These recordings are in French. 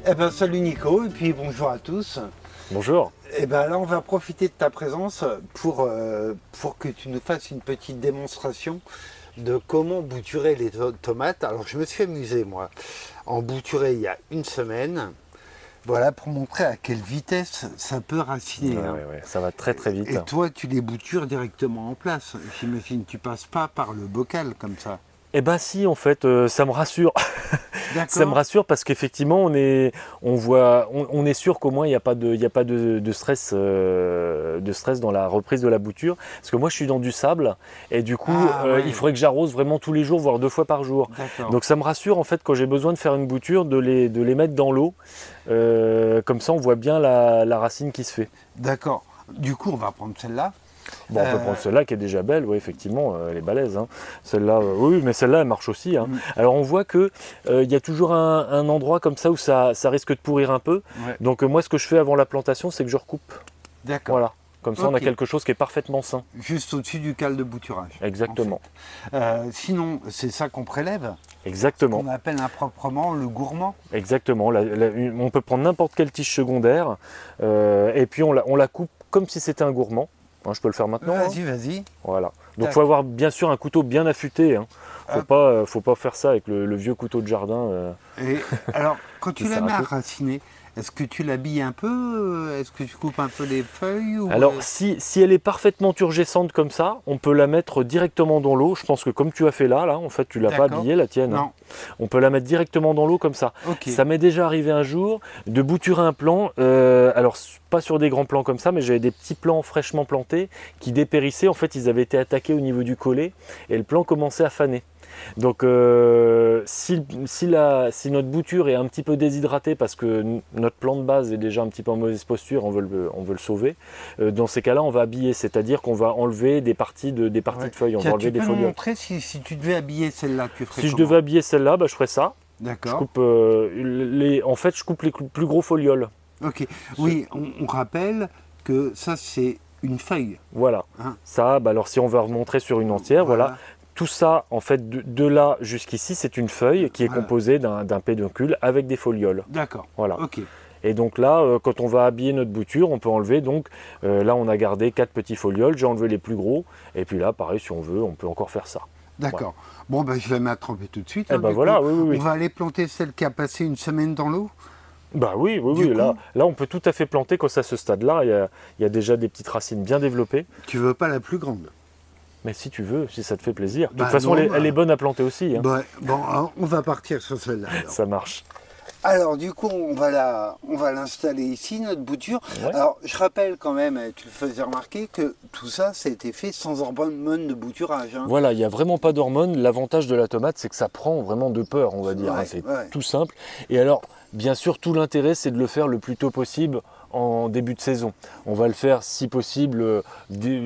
Eh ben salut Nico, et puis bonjour à tous. Bonjour. Eh ben là on va profiter de ta présence pour que tu nous fasses une petite démonstration de comment bouturer les tomates. Alors je me suis amusé moi, en bouturer il y a une semaine. Voilà, pour montrer à quelle vitesse ça peut raciner. Ouais, Hein. ouais, ça va très très vite. Et toi tu les boutures directement en place. J'imagine tu passes pas par le bocal comme ça. Eh ben si, en fait, ça me rassure. Ça me D'accord. rassure parce qu'effectivement, on est sûr qu'au moins il n'y a pas de stress, de stress dans la reprise de la bouture. Parce que moi, je suis dans du sable et du coup, Ah ouais, il faudrait que j'arrose vraiment tous les jours, voire 2 fois par jour. d'accord. Donc ça me rassure en fait quand j'ai besoin de faire une bouture, de les mettre dans l'eau. Comme ça, on voit bien la racine qui se fait. D'accord. Du coup on va prendre celle-là. Bon, on peut prendre celle-là qui est déjà belle, oui, effectivement, elle est balèze. Hein. Celle-là, oui, mais celle-là, elle marche aussi. Hein. Alors, on voit qu'il y a toujours un endroit comme ça où ça risque de pourrir un peu. Ouais. Donc, moi, ce que je fais avant la plantation, c'est que je recoupe. D'accord. Voilà. Comme ça, on a Ok. quelque chose qui est parfaitement sain. Juste au-dessus du cal de bouturage. Exactement. En fait. Sinon, c'est ça qu'on prélève, Exactement. qu'on appelle improprement le gourmand. Exactement. On peut prendre n'importe quelle tige secondaire et puis on la coupe comme si c'était un gourmand. Hein, je peux le faire maintenant. Hein. Vas-y, vas-y. Voilà. Donc, il Tac. faut avoir bien sûr un couteau bien affûté. Hein. Hop. Faut pas faire ça avec le vieux couteau de jardin. Et alors, quand tu Qui la sert à mets à tout. raciner, est-ce que tu l'habilles un peu? Est-ce que tu coupes un peu les feuilles ou... Alors, si elle est parfaitement turgescente comme ça, on peut la mettre directement dans l'eau. Je pense que comme tu as fait là, en fait, tu l'as pas D'accord. habillée, la tienne. Hein. Non. On peut la mettre directement dans l'eau comme ça. Ok. Ça m'est déjà arrivé un jour de bouturer un plant. Alors, pas sur des grands plants comme ça, mais j'avais des petits plants fraîchement plantés qui dépérissaient. En fait, ils avaient été attaqués au niveau du collet et le plant commençait à faner. Donc si notre bouture est un petit peu déshydratée parce que notre plant de base est déjà un petit peu en mauvaise posture, on veut le sauver, dans ces cas-là on va habiller, c'est-à-dire qu'on va enlever des parties de feuilles, on va Tiens, enlever tu des peux nous folioles. montrer si tu devais habiller celle-là, tu ferais Si je comment? devais habiller celle-là, je ferais ça. Je D'accord. coupe en fait je coupe les plus gros folioles. Ok. Oui, on rappelle que ça, c'est une feuille. Voilà. Hein. Ça, alors si on veut remontrer sur une entière, voilà. Tout ça, en fait, de là jusqu'ici, c'est une feuille qui est Voilà. composée d'un pédoncule avec des folioles. D'accord. Voilà. Ok. Et donc là, quand on va habiller notre bouture, on peut enlever, donc là on a gardé 4 petits folioles, j'ai enlevé les plus gros, et puis là, pareil, si on veut, on peut encore faire ça. D'accord. Bon, ben, je vais mettre à tremper tout de suite. Eh hein, ben du voilà, coup. oui, oui, oui. On va aller planter celle qui a passé une semaine dans l'eau. Bah oui, oui, Du oui, là, coup- on peut tout à fait planter quand c'est à ce stade-là, il y a déjà des petites racines bien développées, Tu veux pas la plus grande? mais si tu veux, si ça te fait plaisir. De Bah toute façon, non, elle est bonne à planter aussi, hein. Bon, alors, on va partir sur celle-là. Alors. Ça marche. Alors, du coup, on va l'installer ici, notre bouture. Ouais. Alors, je rappelle quand même, tu le faisais remarquer, que tout ça, ça a été fait sans hormones de bouturage. Hein. Voilà, il n'y a vraiment pas d'hormones. L'avantage de la tomate, c'est que ça prend vraiment de peur, on va dire. Ouais, Hein. C'est ouais. tout simple. Et alors, bien sûr, tout l'intérêt, c'est de le faire le plus tôt possible en début de saison. On va le faire, si possible,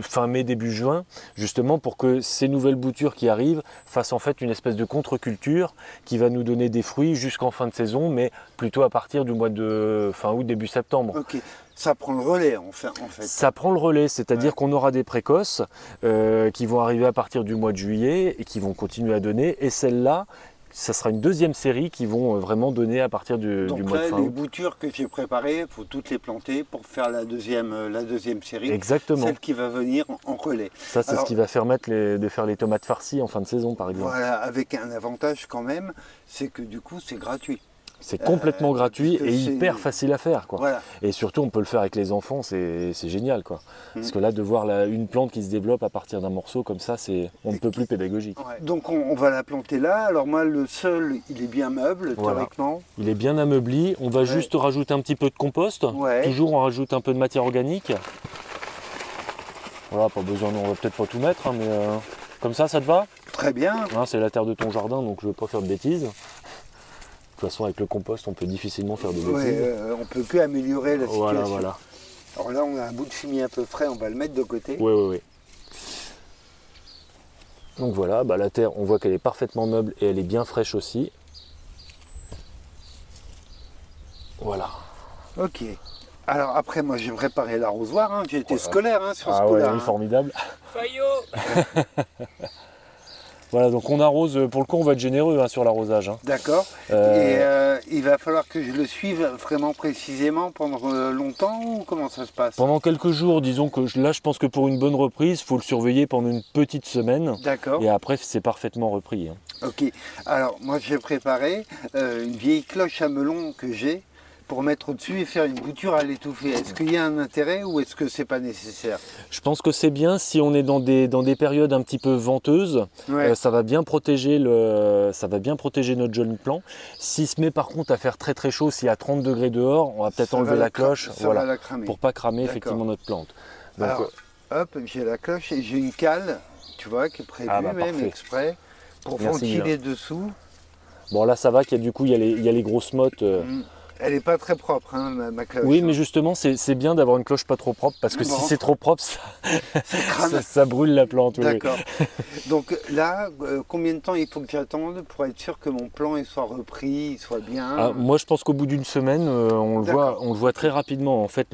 fin mai, début juin, justement pour que ces nouvelles boutures qui arrivent fassent en fait une espèce de contre-culture qui va nous donner des fruits jusqu'en fin de saison, mais plutôt à partir du mois de fin août, début septembre. Ok. Ça prend le relais, en fait. Ça prend le relais, c'est-à-dire Ouais. qu'on aura des précoces qui vont arriver à partir du mois de juillet et qui vont continuer à donner. Et celles-là, ça sera une deuxième série qui vont vraiment donner à partir du Donc mois là, de fin les août. boutures que j'ai préparées, il faut toutes les planter pour faire la deuxième série. Exactement. Celle qui va venir en relais. Ça, c'est Alors, ce qui va permettre de faire les tomates farcies en fin de saison, par exemple. Voilà, avec un avantage quand même, c'est que du coup, c'est gratuit. C'est complètement gratuit parce que et c'est- hyper facile à faire, quoi. Voilà. Et surtout, on peut le faire avec les enfants, c'est génial, quoi. Parce que là, de voir une plante qui se développe à partir d'un morceau comme ça, on ne peut plus pédagogique. Ouais. Donc on va la planter là. Alors moi, le sol, il est bien meuble, Voilà. théoriquement. Il est bien ameubli. On va juste rajouter un petit peu de compost. Ouais. Toujours, on rajoute un peu de matière organique. Voilà, pas besoin, on va peut-être pas tout mettre, hein, mais comme ça te va? Très bien. Hein, c'est la terre de ton jardin, donc je ne veux pas faire de bêtises. De toute façon, avec le compost, on peut difficilement faire de bêtises. Ouais, on peut que améliorer la situation. Voilà, voilà. Alors là, on a un bout de fumier un peu frais, on va le mettre de côté. Oui, oui, oui. Donc voilà, la terre, on voit qu'elle est parfaitement meuble et elle est bien fraîche aussi. Voilà. Ok. Alors après, moi, j'ai préparé l'arrosoir. Hein. J'ai été scolaire hein, sur ce Ah coup-là. ouais, hein. formidable. Fayot. Voilà, donc on arrose, pour le coup, on va être généreux hein, sur l'arrosage. Hein. D'accord. Et il va falloir que je le suive vraiment précisément pendant longtemps ou comment ça se passe? Pendant quelques jours, disons que là, je pense que pour une bonne reprise, il faut le surveiller pendant une petite semaine. D'accord. Et après, c'est parfaitement repris. Hein. Ok. Alors, moi, j'ai préparé une vieille cloche à melon que j'ai pour mettre au-dessus et faire une bouture à l'étouffer. Est-ce qu'il y a un intérêt ou est-ce que c'est pas nécessaire? Je pense que c'est bien si on est dans des périodes un petit peu venteuses. Ouais. Ça va bien protéger notre jeune plant. S'il se met par contre à faire très très chaud, s'il y a 30 degrés dehors, on va peut-être enlever la cloche va la cramer. pour pas cramer D'accord. effectivement notre plante. Donc, Alors, hop, j'ai la cloche et j'ai une cale, tu vois, qui est prévue même parfait. exprès pour Merci, ventiler dessous. bon là ça va, qu'il y a, du coup il y a les grosses mottes. Elle n'est pas très propre, hein, ma cloche. Oui, mais justement, c'est bien d'avoir une cloche pas trop propre, parce que si c'est trop propre, ça brûle la plante. Oui. D'accord. Donc là, combien de temps il faut que j'attende pour être sûr que mon plan il soit repris, il soit bien? Moi, je pense qu'au bout d'une semaine, on le voit très rapidement. En fait,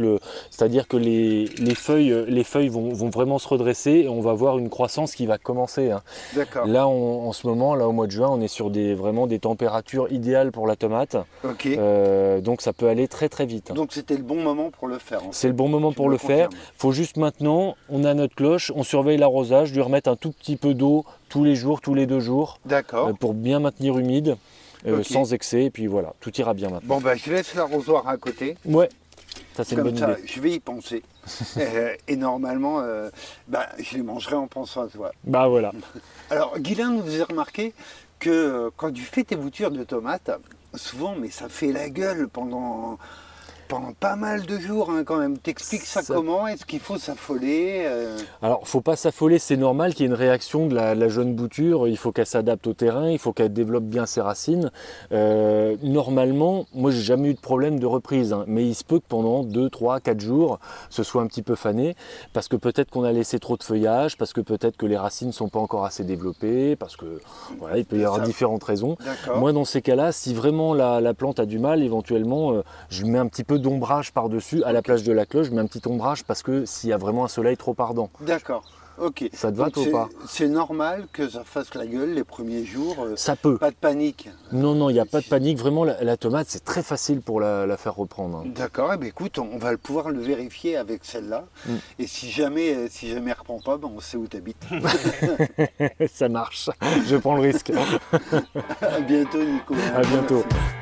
c'est-à-dire que les feuilles vont vraiment se redresser et on va voir une croissance qui va commencer. Hein. D'accord. Là, en ce moment, là au mois de juin, on est sur vraiment des températures idéales pour la tomate. Ok. Donc ça peut aller très très vite. Donc c'était le bon moment pour le faire. C'est le bon moment pour le faire. Il faut juste maintenant, on a notre cloche, on surveille l'arrosage, lui remettre un tout petit peu d'eau tous les jours, tous les 2 jours. D'accord. Pour bien maintenir humide, sans excès, et puis voilà, tout ira bien maintenant. Bon, bah, je laisse l'arrosoir à côté. Ouais, ça c'est une bonne idée. Je vais y penser. Et normalement, je les mangerai en pensant à toi. Bah voilà. Alors, Guylain nous faisait remarquer que quand tu fais tes boutures de tomates, souvent, mais ça fait la gueule pendant pas mal de jours hein, quand même. T'expliques ça comment? Est-ce qu'il faut s'affoler Alors, faut pas s'affoler, c'est normal qu'il y ait une réaction de la jeune bouture. Il faut qu'elle s'adapte au terrain, il faut qu'elle développe bien ses racines. Normalement, moi, j'ai jamais eu de problème de reprise, hein, mais il se peut que pendant 2, 3, 4 jours, ce soit un petit peu fané, parce que peut-être qu'on a laissé trop de feuillage, parce que peut-être que les racines ne sont pas encore assez développées, parce que voilà, il peut y avoir différentes raisons. Moi, dans ces cas-là, si vraiment la plante a du mal, éventuellement, je mets un petit peu d'ombrage par-dessus, à la place de la cloche, je mets un petit ombrage parce que s'il y a vraiment un soleil trop ardent. D'accord, ok. Ça te va toi ou pas? C'est normal que ça fasse la gueule les premiers jours. Ça peut. Pas de panique. Non, il n'y a pas de panique. Vraiment, la tomate, c'est très facile pour la faire reprendre. Hein. D'accord, écoute, on va pouvoir le vérifier avec celle-là. Et si jamais elle reprend pas, on sait où tu habites. Ça marche, je prends le risque. À bientôt, Nico. À bientôt. Merci.